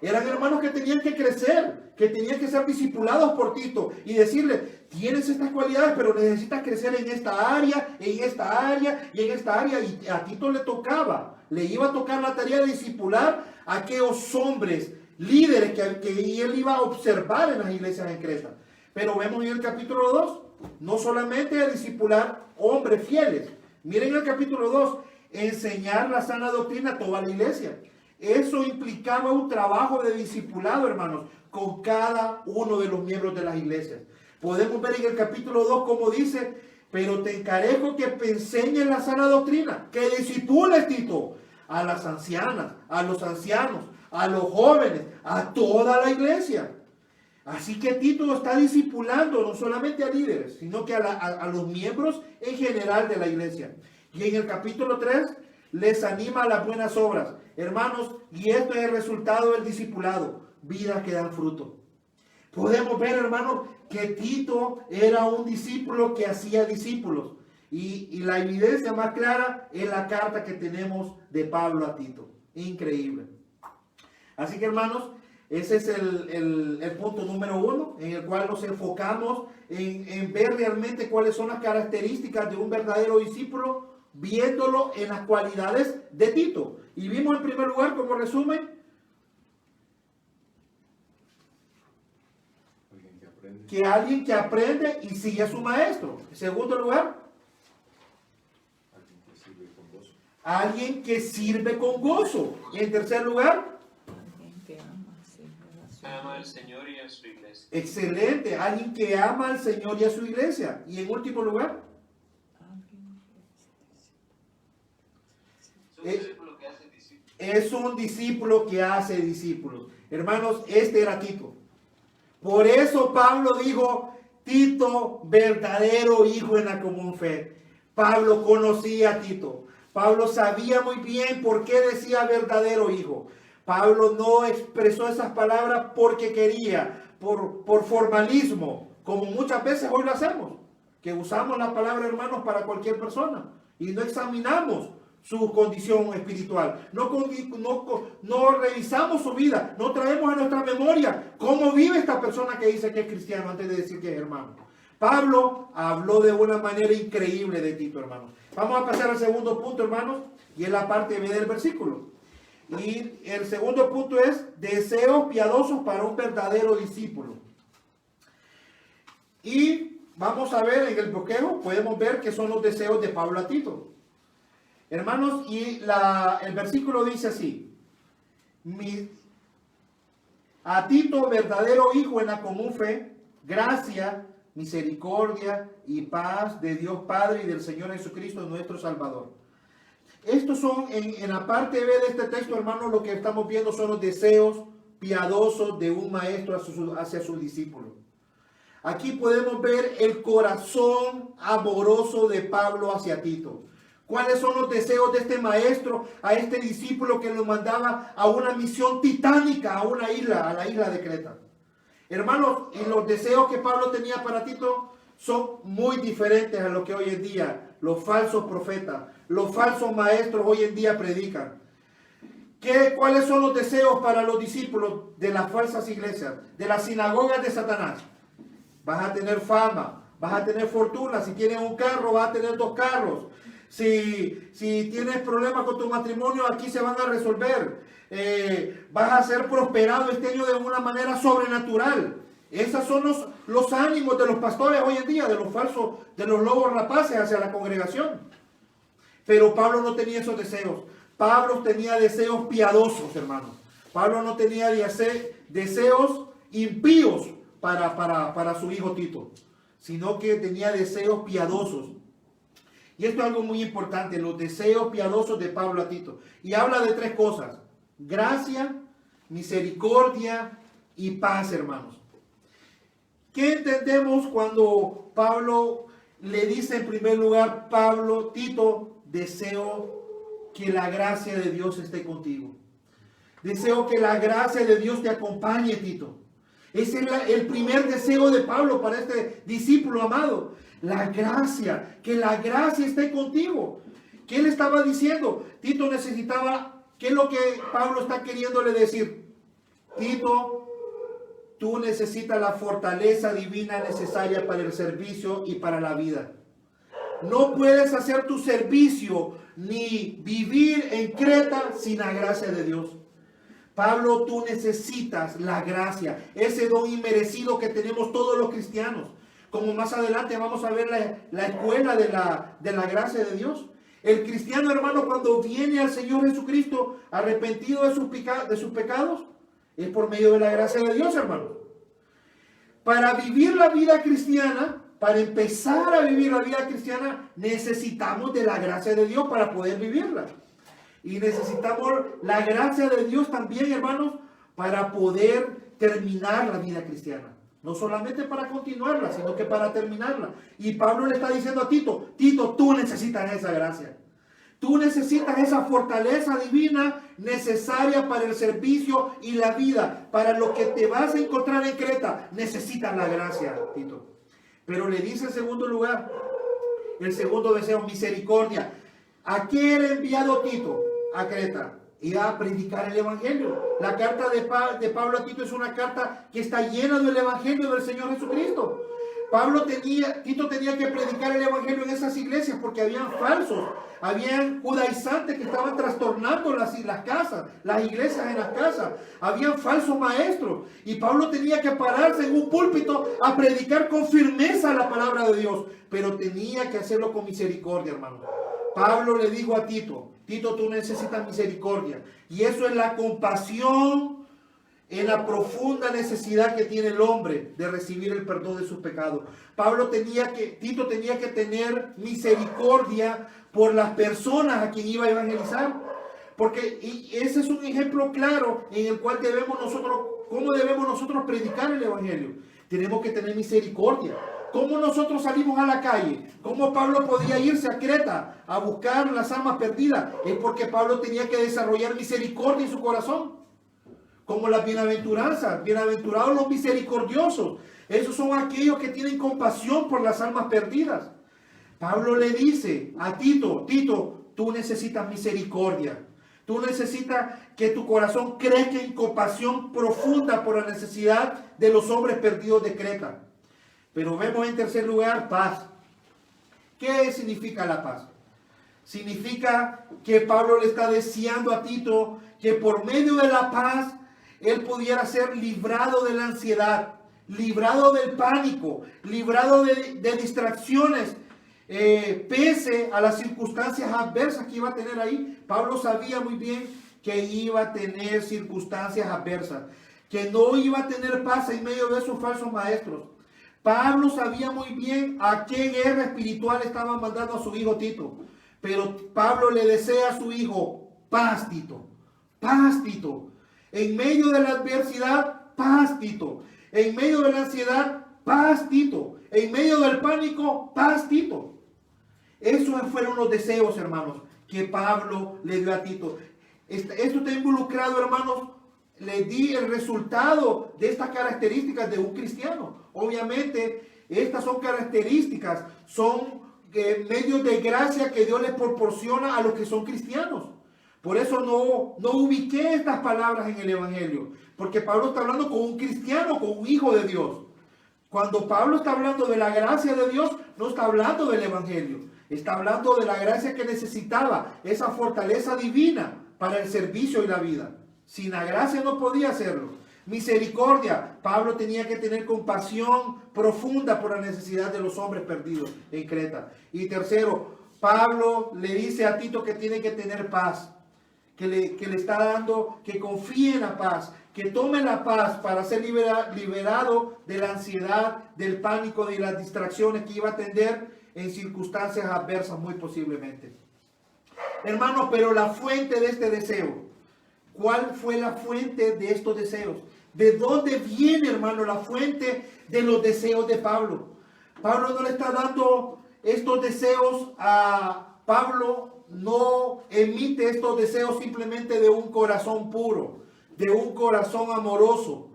Eran hermanos que tenían que crecer, que tenían que ser discipulados por Tito y decirle, tienes estas cualidades, pero necesitas crecer en esta área, en esta área y en esta área. Y a Tito le iba a tocar la tarea de discipular a aquellos hombres, líderes que él iba a observar en las iglesias en Creta. Pero vemos en el capítulo 2, no solamente a discipular hombres fieles. Miren el capítulo 2, enseñar la sana doctrina a toda la iglesia. Eso implicaba un trabajo de discipulado, hermanos, con cada uno de los miembros de las iglesias. Podemos ver en el capítulo 2 como dice, pero te encarezco que enseñes la sana doctrina, que discipules, Tito, a las ancianas, a los ancianos, a los jóvenes, a toda la iglesia. Así que Tito está discipulando no solamente a líderes, sino que a los miembros en general de la iglesia. Y en el capítulo 3 les anima a las buenas obras. Hermanos, y esto es el resultado del discipulado, vidas que dan fruto. Podemos ver, hermanos, que Tito era un discípulo que hacía discípulos. Y la evidencia más clara es la carta que tenemos de Pablo a Tito. Increíble. Así que hermanos, ese es el punto número 1, en el cual nos enfocamos en ver realmente cuáles son las características de un verdadero discípulo, viéndolo en las cualidades de Tito. Y vimos en primer lugar, como resumen, que alguien que aprende y sigue a su maestro. En segundo lugar, alguien que sirve con gozo. Y en tercer lugar, Alguien que ama al Señor y a su iglesia. excelente, alguien que ama al Señor y a su iglesia. Y en último lugar, es un discípulo que hace discípulos. Hermanos, este era Tito. Por eso Pablo dijo, Tito, verdadero hijo en la común fe. Pablo conocía a Tito. Pablo sabía muy bien por qué decía verdadero hijo. Pablo no expresó esas palabras porque quería, por formalismo, como muchas veces hoy lo hacemos, que usamos la palabra hermanos para cualquier persona y no examinamos su condición espiritual, no revisamos su vida, no traemos a nuestra memoria cómo vive esta persona que dice que es cristiano antes de decir que es hermano. Pablo habló de una manera increíble de Tito, hermanos. Vamos a pasar al segundo punto, hermanos, y es la parte B del versículo. Y el segundo punto es deseos piadosos para un verdadero discípulo. Y vamos a ver en el bosquejo, podemos ver que son los deseos de Pablo a Tito. Hermanos, y el versículo dice así: a Tito, verdadero hijo en la común fe, gracia, misericordia y paz de Dios Padre y del Señor Jesucristo nuestro Salvador. Estos son, en la parte B de este texto, hermanos, lo que estamos viendo son los deseos piadosos de un maestro hacia sus discípulos. Aquí podemos ver el corazón amoroso de Pablo hacia Tito. ¿Cuáles son los deseos de este maestro a este discípulo que lo mandaba a una misión titánica, a una isla, a la isla de Creta? Hermanos, y los deseos que Pablo tenía para Tito son muy diferentes a lo que hoy en día los falsos profetas, los falsos maestros hoy en día predican. ¿Cuáles son los deseos para los discípulos de las falsas iglesias, de las sinagogas de Satanás? Vas a tener fama, vas a tener fortuna. Si tienes un carro, vas a tener 2 carros. Si tienes problemas con tu matrimonio, aquí se van a resolver. Vas a ser prosperado este año de una manera sobrenatural. Esos son los ánimos de los pastores hoy en día, de los falsos, de los lobos rapaces hacia la congregación. Pero Pablo no tenía esos deseos. Pablo tenía deseos piadosos, hermanos. Pablo no tenía deseos impíos para su hijo Tito, sino que tenía deseos piadosos. Y esto es algo muy importante, los deseos piadosos de Pablo a Tito. Y habla de 3 cosas: gracia, misericordia y paz, hermanos. ¿Qué entendemos cuando Pablo le dice en primer lugar, Tito, deseo que la gracia de Dios esté contigo? Deseo que la gracia de Dios te acompañe, Tito. Ese es el primer deseo de Pablo para este discípulo amado. La gracia, que la gracia esté contigo. ¿Qué le estaba diciendo? Tito necesitaba, ¿qué es lo que Pablo está queriéndole decir? Tito, tú necesitas la fortaleza divina necesaria para el servicio y para la vida. No puedes hacer tu servicio ni vivir en Creta sin la gracia de Dios. Pablo, tú necesitas la gracia, ese don inmerecido que tenemos todos los cristianos. Como más adelante vamos a ver la escuela de la gracia de Dios. El cristiano, hermano, cuando viene al Señor Jesucristo arrepentido de sus pecados, es por medio de la gracia de Dios, hermano. Para vivir la vida cristiana, para empezar a vivir la vida cristiana, necesitamos de la gracia de Dios para poder vivirla. Y necesitamos la gracia de Dios también, hermanos, para poder terminar la vida cristiana. No solamente para continuarla, sino que para terminarla. Y Pablo le está diciendo a Tito, Tito, tú necesitas esa gracia. Tú necesitas esa fortaleza divina necesaria para el servicio y la vida. Para lo que te vas a encontrar en Creta, necesitas la gracia, Tito. Pero le dice en segundo lugar, el segundo deseo, misericordia. ¿A qué era enviado Tito? A Creta. iba a predicar el evangelio. La carta de Pablo a Tito es una carta que está llena del evangelio del Señor Jesucristo. Tito tenía que predicar el evangelio en esas iglesias porque habían falsos, habían judaizantes que estaban trastornando las casas, las iglesias en las casas, habían falsos maestros, y Pablo tenía que pararse en un púlpito a predicar con firmeza la palabra de Dios, pero tenía que hacerlo con misericordia, hermano. Pablo le dijo a Tito, Tito, tú necesitas misericordia, y eso es la compasión en la profunda necesidad que tiene el hombre de recibir el perdón de sus pecados. Tito tenía que tener misericordia por las personas a quien iba a evangelizar, porque ese es un ejemplo claro en el cual cómo debemos nosotros predicar el evangelio. Tenemos que tener misericordia. ¿Cómo nosotros salimos a la calle? ¿Cómo Pablo podía irse a Creta a buscar las almas perdidas? Es porque Pablo tenía que desarrollar misericordia en su corazón. Como las bienaventuranzas, bienaventurados los misericordiosos. Esos son aquellos que tienen compasión por las almas perdidas. Pablo le dice a Tito, Tito, tú necesitas misericordia. Tú necesitas que tu corazón crezca en compasión profunda por la necesidad de los hombres perdidos de Creta. Pero vemos en tercer lugar paz. ¿Qué significa la paz? Significa que Pablo le está deseando a Tito que por medio de la paz él pudiera ser librado de la ansiedad, librado del pánico, librado de distracciones, pese a las circunstancias adversas que iba a tener ahí. Pablo sabía muy bien que iba a tener circunstancias adversas, que no iba a tener paz en medio de esos falsos maestros. Pablo sabía muy bien a qué guerra espiritual estaba mandando a su hijo Tito, pero Pablo le desea a su hijo paz, Tito, paz, Tito. En medio de la adversidad, paz, Tito. En medio de la ansiedad, paz, Tito. En medio del pánico, paz, Tito. Esos fueron los deseos, hermanos, que Pablo le dio a Tito. Esto está involucrado, hermanos. Le di el resultado de estas características de un cristiano. Obviamente, estas son características, son medios de gracia que Dios les proporciona a los que son cristianos. Por eso no ubiqué estas palabras en el Evangelio, porque Pablo está hablando con un cristiano, con un hijo de Dios. Cuando Pablo está hablando de la gracia de Dios, no está hablando del Evangelio, está hablando de la gracia que necesitaba, esa fortaleza divina para el servicio y la vida. Sin la gracia no podía hacerlo. Misericordia, Pablo tenía que tener compasión profunda por la necesidad de los hombres perdidos en Creta. Y tercero, Pablo le dice a Tito que tiene que tener paz. Que le está dando, que confíe en la paz, que tome la paz para ser liberado de la ansiedad, del pánico, de las distracciones que iba a tener en circunstancias adversas muy posiblemente. Hermanos, pero la fuente de este deseo, ¿cuál fue la fuente de estos deseos? ¿De dónde viene, hermano, la fuente de los deseos de Pablo? Pablo no le está dando estos deseos a Pablo. No emite estos deseos simplemente de un corazón puro, de un corazón amoroso.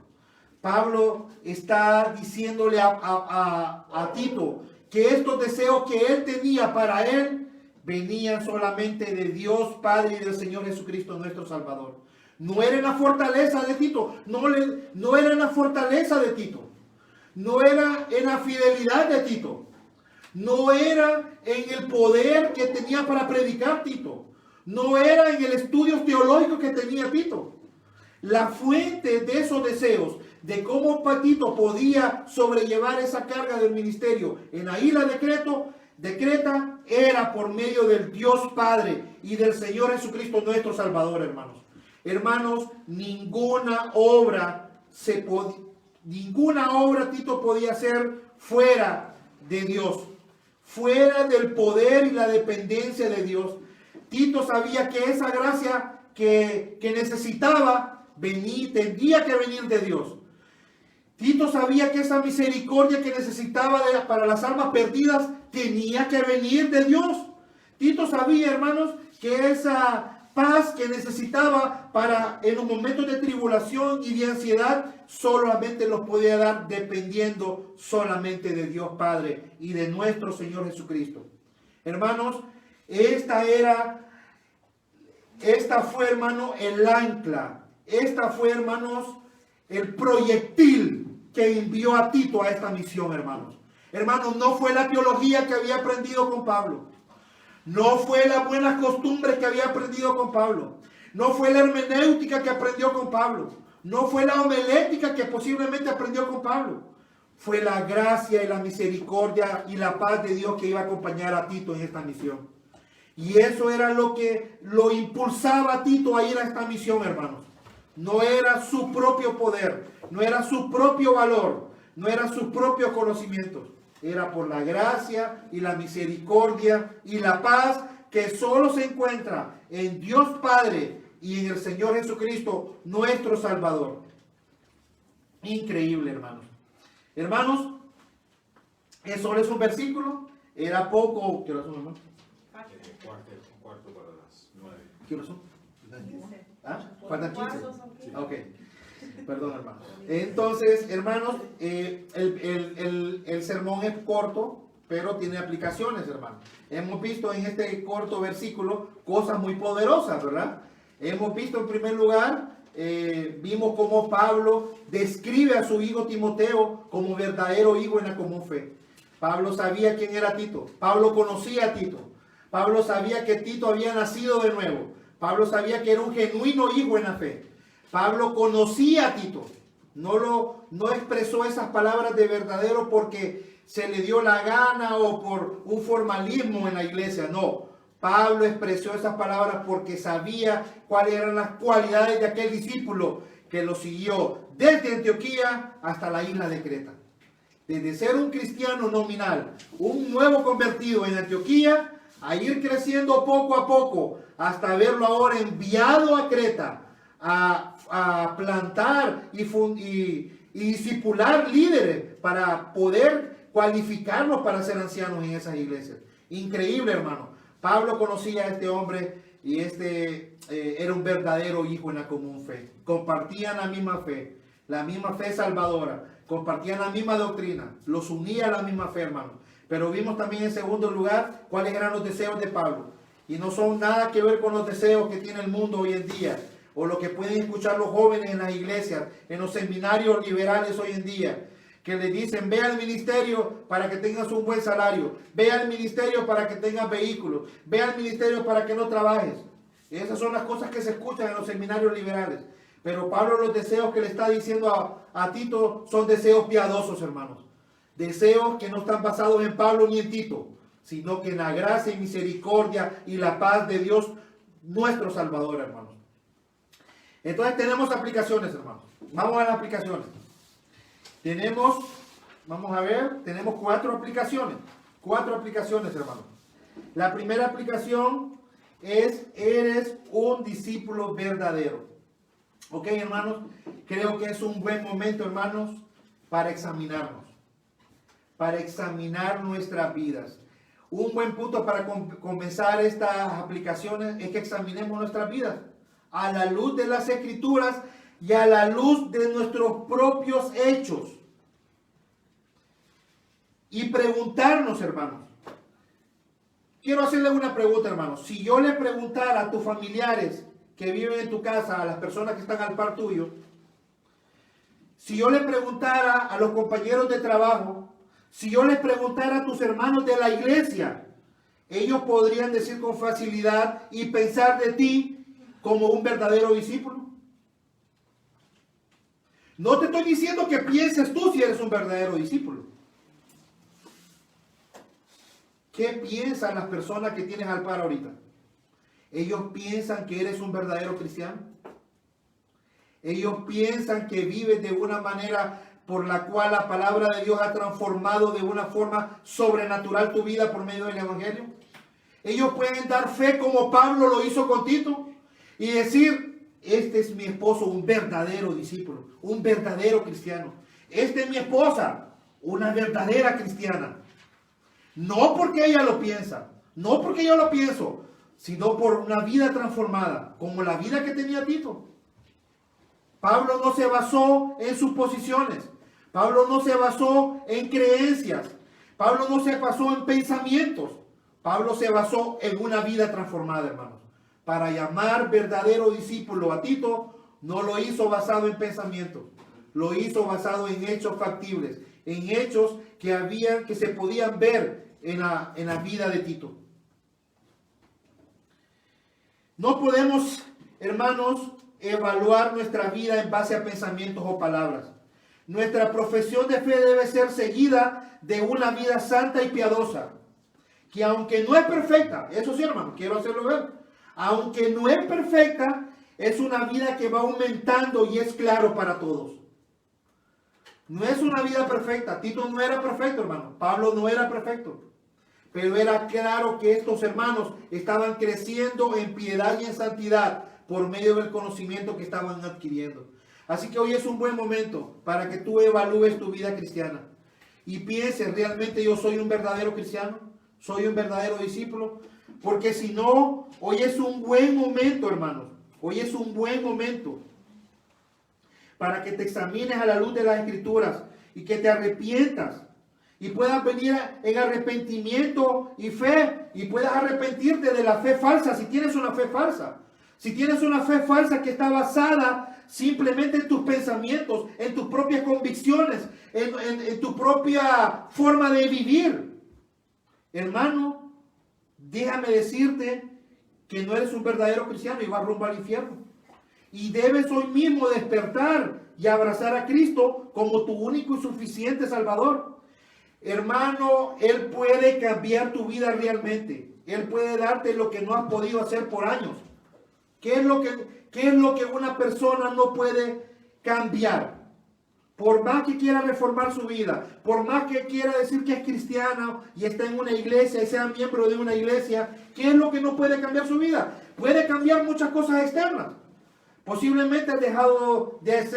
Pablo está diciéndole a Tito que estos deseos que él tenía para él venían solamente de Dios Padre y del Señor Jesucristo nuestro Salvador. No era en la fortaleza de Tito, no era en la fortaleza de Tito, no era en la fidelidad de Tito. No era en el poder que tenía para predicar Tito. No era en el estudio teológico que tenía Tito. La fuente de esos deseos, de cómo Tito podía sobrellevar esa carga del ministerio en la isla de Creta, era por medio del Dios Padre y del Señor Jesucristo nuestro Salvador, hermanos. Hermanos, ninguna obra Tito podía hacer fuera de Dios. Fuera del poder y la dependencia de Dios. Tito sabía que esa gracia que necesitaba tendría que venir de Dios. Tito sabía que esa misericordia que necesitaba para las almas perdidas tenía que venir de Dios. Tito sabía, hermanos, que esa paz que necesitaba para en los momentos de tribulación y de ansiedad solamente los podía dar dependiendo solamente de Dios Padre y de nuestro Señor Jesucristo. Hermanos, esta era esta fue, hermano, el ancla. Esta fue, hermanos, el proyectil que envió a Tito a esta misión, hermanos. Hermanos, no fue la teología que había aprendido con Pablo. No fue las buenas costumbres que había aprendido con Pablo. No fue la hermenéutica que aprendió con Pablo. No fue la homilética que posiblemente aprendió con Pablo. Fue la gracia y la misericordia y la paz de Dios que iba a acompañar a Tito en esta misión. Y eso era lo que lo impulsaba a Tito a ir a esta misión, hermanos. No era su propio poder, no era su propio valor, no era sus propios conocimientos. Era por la gracia y la misericordia y la paz que solo se encuentra en Dios Padre y en el Señor Jesucristo, nuestro Salvador. Increíble, hermanos. Hermanos, eso es un versículo. Era poco. ¿Qué hora son, hermano? Cuarto para las 9. ¿Qué hora son? ¿Ah? ¿Faltan 15? Ok. Perdón, hermano. Entonces, hermanos, el sermón es corto, pero tiene aplicaciones, hermano. Hemos visto en este corto versículo cosas muy poderosas, ¿verdad? Hemos visto en primer lugar, vimos cómo Pablo describe a su hijo Timoteo como verdadero hijo en la común fe. Pablo sabía quién era Tito. Pablo conocía a Tito. Pablo sabía que Tito había nacido de nuevo. Pablo sabía que era un genuino hijo en la fe. Pablo conocía a Tito. No expresó esas palabras de verdadero porque se le dio la gana o por un formalismo en la iglesia. No. Pablo expresó esas palabras porque sabía cuáles eran las cualidades de aquel discípulo que lo siguió desde Antioquía hasta la isla de Creta. Desde ser un cristiano nominal, un nuevo convertido en Antioquía, a ir creciendo poco a poco hasta verlo ahora enviado a Creta a plantar y discipular líderes para poder cualificarlos para ser ancianos en esas iglesias. Increíble, hermano. Pablo conocía a este hombre y era un verdadero hijo en la común fe. Compartían la misma fe salvadora, compartían la misma doctrina, los unía a la misma fe, hermano. Pero vimos también en segundo lugar cuáles eran los deseos de Pablo. Y no son nada que ver con los deseos que tiene el mundo hoy en día, o lo que pueden escuchar los jóvenes en las iglesias, en los seminarios liberales hoy en día, que le dicen: ve al ministerio para que tengas un buen salario, ve al ministerio para que tengas vehículos, ve al ministerio para que no trabajes. Esas son las cosas que se escuchan en los seminarios liberales. Pero Pablo, los deseos que le está diciendo a Tito son deseos piadosos, hermanos. Deseos que no están basados en Pablo ni en Tito, sino que en la gracia y misericordia y la paz de Dios, nuestro Salvador, hermanos. Entonces tenemos aplicaciones, hermanos. Vamos a las aplicaciones. Tenemos 4 aplicaciones. 4 aplicaciones, hermanos. La primera aplicación es: eres un discípulo verdadero. Ok, hermanos, creo que es un buen momento, hermanos, para examinarnos, para examinar nuestras vidas. Un buen punto para comenzar estas aplicaciones es que examinemos nuestras vidas a la luz de las Escrituras y a la luz de nuestros propios hechos. Y preguntarnos, hermanos. Quiero hacerle una pregunta, hermanos. Si yo le preguntara a tus familiares que viven en tu casa, a las personas que están al par tuyo, si yo le preguntara a los compañeros de trabajo, si yo les preguntara a tus hermanos de la iglesia, ellos podrían decir con facilidad y pensar de ti como un verdadero discípulo. No te estoy diciendo que pienses tú si eres un verdadero discípulo. ¿Qué piensan las personas que tienes al par ahorita? ¿Ellos piensan que eres un verdadero cristiano? ¿Ellos piensan que vives de una manera por la cual la palabra de Dios ha transformado de una forma sobrenatural tu vida por medio del Evangelio? Ellos pueden dar fe como Pablo lo hizo con Tito y decir: este es mi esposo, un verdadero discípulo, un verdadero cristiano. Esta es mi esposa, una verdadera cristiana. No porque ella lo piensa, no porque yo lo pienso, sino por una vida transformada, como la vida que tenía Tito. Pablo no se basó en sus posiciones. Pablo no se basó en creencias. Pablo no se basó en pensamientos. Pablo se basó en una vida transformada, hermanos. para llamar verdadero discípulo a Tito, no lo hizo basado en pensamientos, lo hizo basado en hechos factibles, en hechos que se podían ver en la vida de Tito. No podemos, hermanos, evaluar nuestra vida en base a pensamientos o palabras. Nuestra profesión de fe debe ser seguida de una vida santa y piadosa, que aunque no es perfecta, eso sí, hermano, quiero hacerlo ver, aunque no es perfecta, es una vida que va aumentando y es claro para todos. No es una vida perfecta. Tito no era perfecto, hermano. Pablo no era perfecto. Pero era claro que estos hermanos estaban creciendo en piedad y en santidad por medio del conocimiento que estaban adquiriendo. Así que hoy es un buen momento para que tú evalúes tu vida cristiana y pienses, ¿realmente yo soy un verdadero cristiano? ¿Soy un verdadero discípulo? Porque si no, hoy es un buen momento, hermanos. Hoy es un buen momento para que te examines a la luz de las Escrituras y que te arrepientas y puedas venir en arrepentimiento y fe y puedas arrepentirte de la fe falsa si tienes una fe falsa. Si tienes una fe falsa que está basada simplemente en tus pensamientos, en tus propias convicciones, en tu propia forma de vivir. Hermano, déjame decirte que no eres un verdadero cristiano y vas rumbo al infierno. Y debes hoy mismo despertar y abrazar a Cristo como tu único y suficiente Salvador. Hermano, Él puede cambiar tu vida realmente. Él puede darte lo que no has podido hacer por años. ¿Qué es lo que una persona no puede cambiar? Por más que quiera reformar su vida, por más que quiera decir que es cristiano y está en una iglesia y sea miembro de una iglesia, ¿qué es lo que no puede cambiar su vida? Puede cambiar muchas cosas externas. Posiblemente has dejado de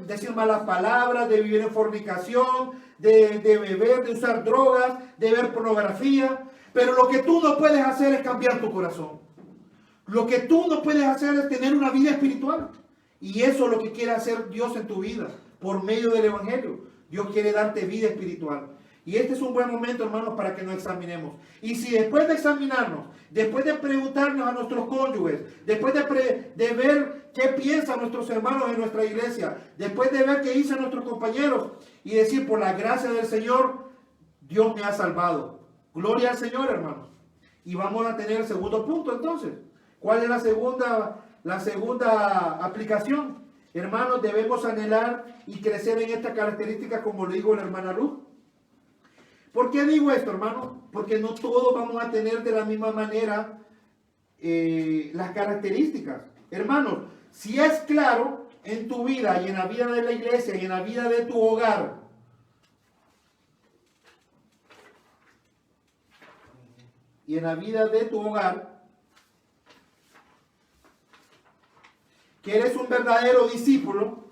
decir malas palabras, de vivir en fornicación, de beber, de usar drogas, de ver pornografía. Pero lo que tú no puedes hacer es cambiar tu corazón. Lo que tú no puedes hacer es tener una vida espiritual. Y eso es lo que quiere hacer Dios en tu vida, por medio del Evangelio. Dios quiere darte vida espiritual. Y este es un buen momento, hermanos, para que nos examinemos. Y si después de examinarnos, después de preguntarnos a nuestros cónyuges, después de ver qué piensan nuestros hermanos en nuestra iglesia, después de ver qué dicen nuestros compañeros, y decir, por la gracia del Señor, Dios me ha salvado. Gloria al Señor, hermanos. Y vamos a tener el segundo punto, entonces. ¿Cuál es la segunda aplicación? Hermanos, debemos anhelar y crecer en esta característica, como lo dijo la hermana Ruth. ¿Por qué digo esto, hermano? Porque no todos vamos a tener de la misma manera las características. Hermanos, si es claro en tu vida y en la vida de la iglesia y en la vida de tu hogar, que eres un verdadero discípulo,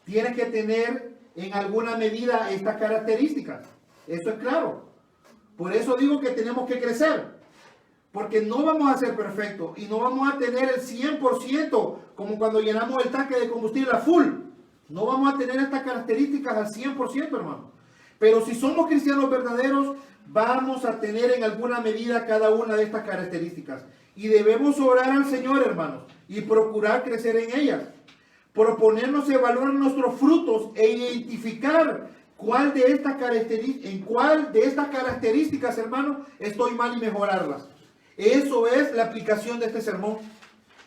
tienes que tener en alguna medida estas características. Eso es claro. Por eso digo que tenemos que crecer. Porque no vamos a ser perfectos y no vamos a tener el 100% como cuando llenamos el tanque de combustible a full. No vamos a tener estas características al 100%, hermano. Pero si somos cristianos verdaderos, vamos a tener en alguna medida cada una de estas características. Y debemos orar al Señor, hermanos, y procurar crecer en ellas. Proponernos evaluar nuestros frutos e identificar cuál de estas características, hermanos, estoy mal y mejorarlas. Eso es la aplicación de este sermón.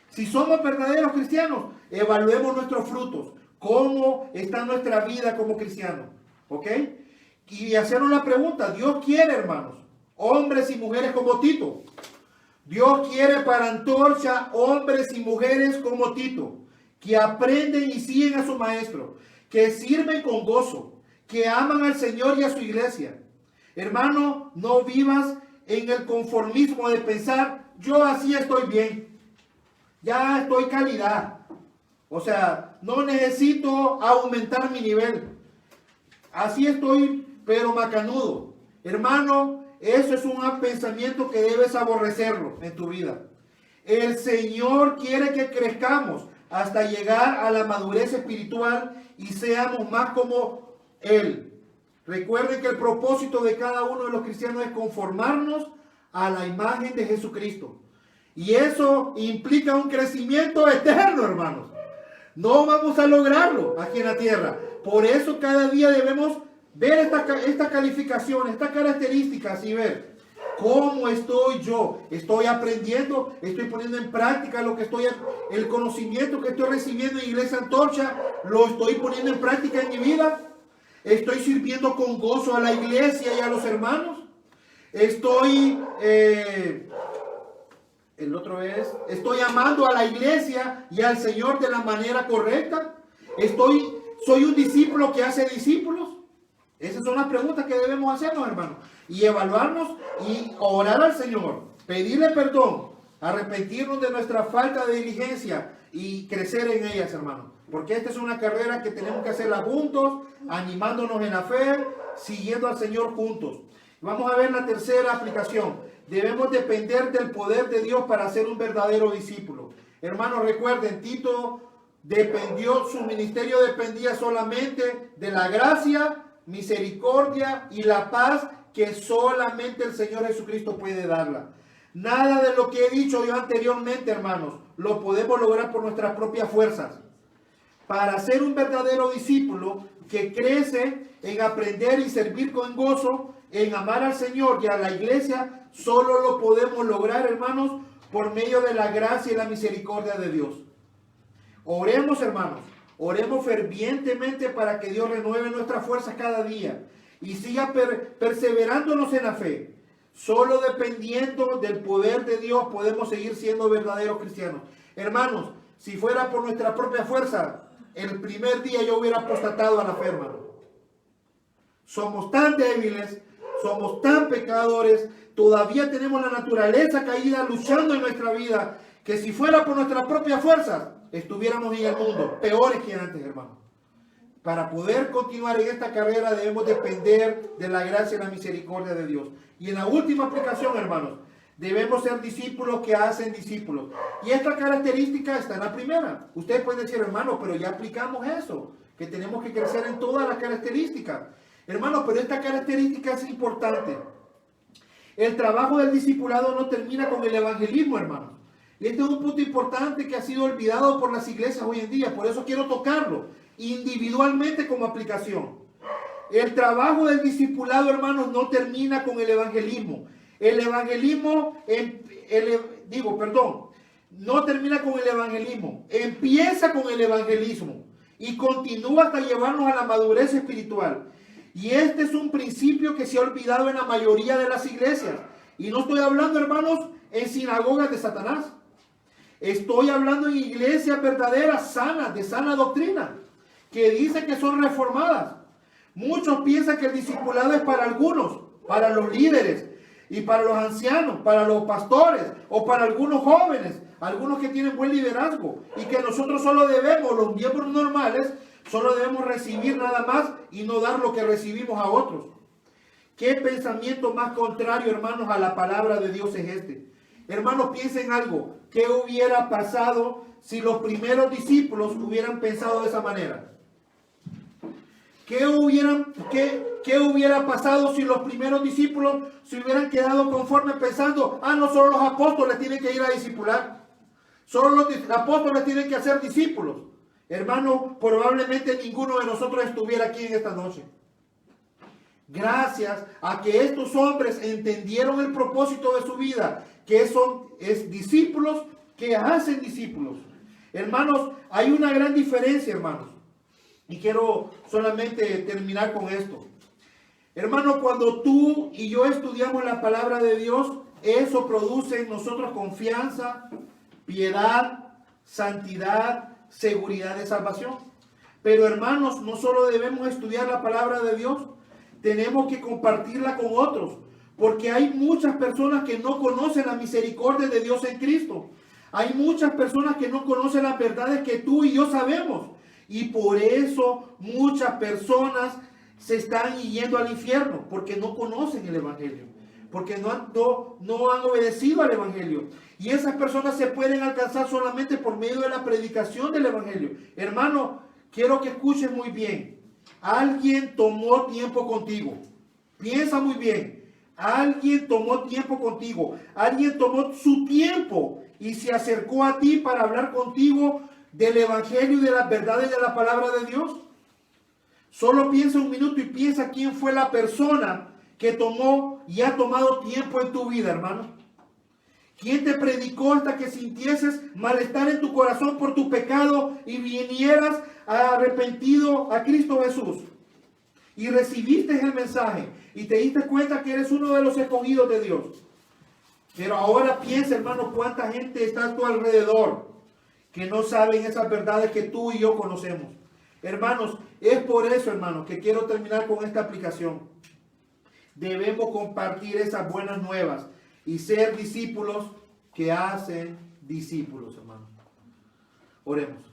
Si somos verdaderos cristianos, evaluemos nuestros frutos. ¿Cómo está nuestra vida como cristianos? ¿Ok? Y hacernos la pregunta, Dios quiere, hermanos, hombres y mujeres como Tito. Dios quiere para Antorcha hombres y mujeres como Tito, que aprenden y siguen a su maestro, que sirven con gozo, que aman al Señor y a su iglesia. Hermano, no vivas en el conformismo de pensar, yo así estoy bien, ya estoy calidad. O sea, no necesito aumentar mi nivel. Así estoy, pero macanudo. Hermano, eso es un pensamiento que debes aborrecerlo en tu vida. El Señor quiere que crezcamos hasta llegar a la madurez espiritual y seamos más como Él. Recuerden que el propósito de cada uno de los cristianos es conformarnos a la imagen de Jesucristo. Y eso implica un crecimiento eterno, hermanos. No vamos a lograrlo aquí en la tierra. Por eso cada día debemos ver esta calificación, estas características y ver cómo estoy yo. Estoy aprendiendo, estoy poniendo en práctica el conocimiento que estoy recibiendo en Iglesia Antorcha, lo estoy poniendo en práctica en mi vida. Estoy sirviendo con gozo a la iglesia y a los hermanos. Estoy amando a la iglesia y al Señor de la manera correcta. Soy un discípulo que hace discípulos. Esas son las preguntas que debemos hacernos, hermanos. Y evaluarnos y orar al Señor. Pedirle perdón. Arrepentirnos de nuestra falta de diligencia y crecer en ellas, hermanos. Porque esta es una carrera que tenemos que hacerla juntos, animándonos en la fe, siguiendo al Señor juntos. Vamos a ver la tercera aplicación. Debemos depender del poder de Dios para ser un verdadero discípulo. Hermanos, recuerden, Tito su ministerio dependía solamente de la gracia, misericordia y la paz que solamente el Señor Jesucristo puede darla. Nada de lo que he dicho yo anteriormente, hermanos, lo podemos lograr por nuestras propias fuerzas. Para ser un verdadero discípulo que crece en aprender y servir con gozo, en amar al Señor y a la iglesia, solo lo podemos lograr, hermanos, por medio de la gracia y la misericordia de Dios. Oremos, hermanos, oremos fervientemente para que Dios renueve nuestras fuerzas cada día y siga perseverándonos en la fe. Solo dependiendo del poder de Dios podemos seguir siendo verdaderos cristianos. Hermanos, si fuera por nuestra propia fuerza, el primer día yo hubiera apostatado a la fe, hermano. Somos tan débiles, somos tan pecadores, todavía tenemos la naturaleza caída luchando en nuestra vida, que si fuera por nuestra propia fuerza, estuviéramos en el mundo, peores que antes, hermano. Para poder continuar en esta carrera debemos depender de la gracia y la misericordia de Dios. Y en la última aplicación, hermanos, debemos ser discípulos que hacen discípulos. Y esta característica está en la primera. Ustedes pueden decir, hermano, pero ya aplicamos eso, que tenemos que crecer en todas las características. Hermanos, pero esta característica es importante. El trabajo del discipulado no termina con el evangelismo, hermanos. Y este es un punto importante que ha sido olvidado por las iglesias hoy en día. Por eso quiero tocarlo individualmente como aplicación. El trabajo del discipulado, hermanos, no termina con el evangelismo. El evangelismo, no termina con el evangelismo. Empieza con el evangelismo y continúa hasta llevarnos a la madurez espiritual. Y este es un principio que se ha olvidado en la mayoría de las iglesias. Y no estoy hablando, hermanos, en sinagogas de Satanás. Estoy hablando en iglesias verdaderas, sanas, de sana doctrina, que dicen que son reformadas. Muchos piensan que el discipulado es para algunos, para los líderes y para los ancianos, para los pastores o para algunos jóvenes, algunos que tienen buen liderazgo, y que nosotros solo debemos, los miembros normales, solo debemos recibir nada más y no dar lo que recibimos a otros. ¿Qué pensamiento más contrario, hermanos, a la palabra de Dios es este? Hermanos, piensen algo. ¿Qué hubiera pasado si los primeros discípulos hubieran pensado de esa manera? ¿Qué hubiera pasado si los primeros discípulos se hubieran quedado conformes pensando, no solo los apóstoles tienen que ir a discipular, solo los apóstoles tienen que hacer discípulos? Hermano, probablemente ninguno de nosotros estuviera aquí en esta noche. Gracias a que estos hombres entendieron el propósito de su vida, que es discípulos que hacen discípulos. Hermanos, hay una gran diferencia, hermanos. Y quiero solamente terminar con esto. Hermano, cuando tú y yo estudiamos la palabra de Dios, eso produce en nosotros confianza, piedad, santidad, seguridad de salvación. Pero hermanos, no solo debemos estudiar la palabra de Dios, tenemos que compartirla con otros, porque hay muchas personas que no conocen la misericordia de Dios en Cristo. Hay muchas personas que no conocen las verdades que tú y yo sabemos, y por eso muchas personas se están yendo al infierno, porque no conocen el evangelio, porque no han obedecido al evangelio. Y esas personas se pueden alcanzar solamente por medio de la predicación del evangelio. Hermano, quiero que escuchen muy bien. Alguien tomó tiempo contigo. Piensa muy bien. Alguien tomó tiempo contigo. Alguien tomó su tiempo y se acercó a ti para hablar contigo del evangelio y de las verdades de la palabra de Dios. Solo piensa un minuto y piensa quién fue la persona que tomó y ha tomado tiempo en tu vida, hermano. ¿Quién te predicó hasta que sintieses malestar en tu corazón por tu pecado y vinieras arrepentido a Cristo Jesús? Y recibiste el mensaje y te diste cuenta que eres uno de los escogidos de Dios. Pero ahora piensa, hermano, cuánta gente está a tu alrededor que no saben esas verdades que tú y yo conocemos. Hermanos, es por eso, hermanos, que quiero terminar con esta aplicación. Debemos compartir esas buenas nuevas y ser discípulos que hacen discípulos, hermanos. Oremos.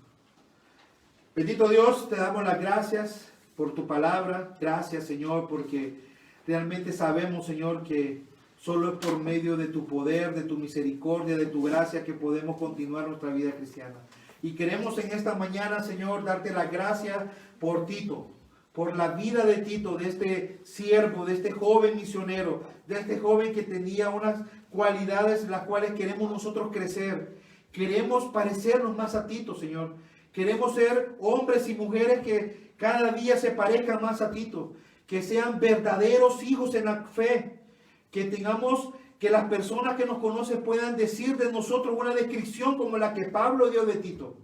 Bendito Dios, te damos las gracias por tu palabra. Gracias, Señor, porque realmente sabemos, Señor, que solo es por medio de tu poder, de tu misericordia, de tu gracia que podemos continuar nuestra vida cristiana. Y queremos en esta mañana, Señor, darte las gracias por Tito, por la vida de Tito, de este siervo, de este joven misionero, de este joven que tenía unas cualidades las cuales queremos nosotros crecer. Queremos parecernos más a Tito, Señor. Queremos ser hombres y mujeres que cada día se parezcan más a Tito, que sean verdaderos hijos en la fe, que tengamos, que las personas que nos conocen puedan decir de nosotros una descripción como la que Pablo dio de Tito.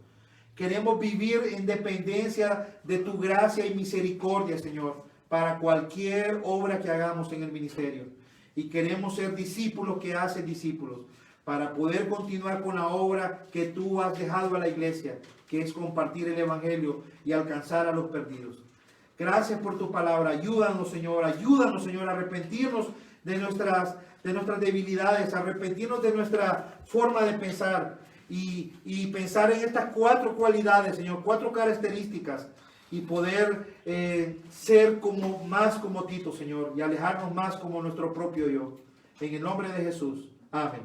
Queremos vivir en dependencia de tu gracia y misericordia, Señor, para cualquier obra que hagamos en el ministerio. Y queremos ser discípulos que hacen discípulos, para poder continuar con la obra que tú has dejado a la iglesia, que es compartir el evangelio y alcanzar a los perdidos. Gracias por tu palabra. Ayúdanos, Señor, a arrepentirnos de nuestras debilidades, arrepentirnos de nuestra forma de pensar y pensar en estas 4 cualidades, Señor, 4 características y poder ser más como Tito, Señor, y alejarnos más como nuestro propio yo. En el nombre de Jesús. Amén.